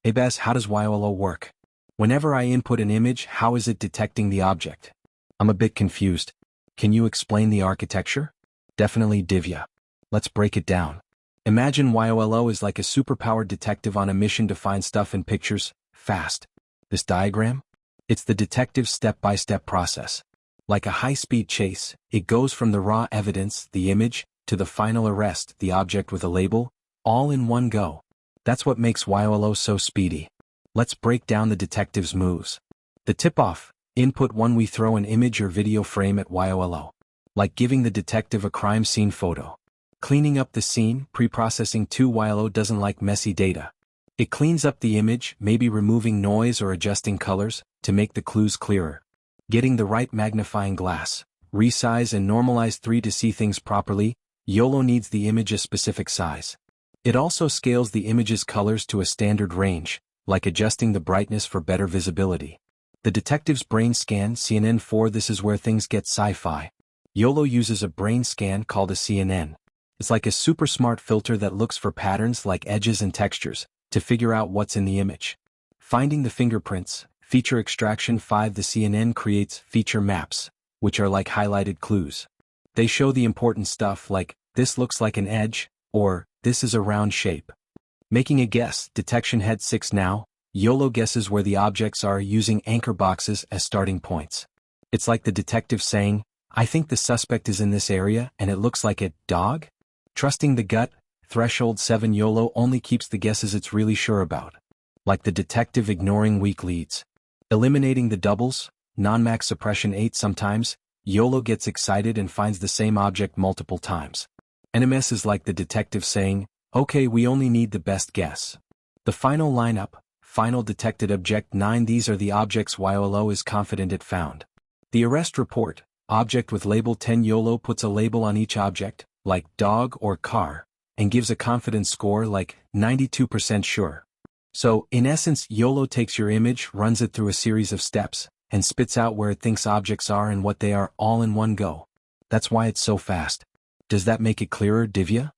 Hey Bess, how does YOLO work? Whenever I input an image, how is it detecting the object? I'm a bit confused. Can you explain the architecture? Definitely Divya. Let's break it down. Imagine YOLO is like a superpowered detective on a mission to find stuff in pictures, fast. This diagram? It's the detective's step-by-step process. Like a high-speed chase, it goes from the raw evidence, the image, to the final arrest, the object with a label, all in one go. That's what makes YOLO so speedy. Let's break down the detective's moves. The tip-off, input 1, we throw an image or video frame at YOLO. Like giving the detective a crime scene photo. Cleaning up the scene, preprocessing 2, YOLO doesn't like messy data. It cleans up the image, maybe removing noise or adjusting colors, to make the clues clearer. Getting the right magnifying glass. Resize and normalize 3, to see things properly, YOLO needs the image a specific size. It also scales the image's colors to a standard range, like adjusting the brightness for better visibility. The detective's brain scan, CNN 4, this is where things get sci-fi. YOLO uses a brain scan called a CNN. It's like a super smart filter that looks for patterns like edges and textures, to figure out what's in the image. Finding the fingerprints, feature extraction 5, the CNN creates feature maps, which are like highlighted clues. They show the important stuff like, this looks like an edge, or, this is a round shape. Making a guess, detection head 6 now, YOLO guesses where the objects are using anchor boxes as starting points. It's like the detective saying, I think the suspect is in this area and it looks like a dog? Trusting the gut, threshold 7, YOLO only keeps the guesses it's really sure about. Like the detective ignoring weak leads. Eliminating the doubles, non-max suppression 8, sometimes, YOLO gets excited and finds the same object multiple times. NMS is like the detective saying, okay, we only need the best guess. The final lineup, final detected object 9, these are the objects YOLO is confident it found. The arrest report, object with label 10, YOLO puts a label on each object, like dog or car, and gives a confidence score like 92% sure. So, in essence, YOLO takes your image, runs it through a series of steps, and spits out where it thinks objects are and what they are all in one go. That's why it's so fast. Does that make it clearer, Divya?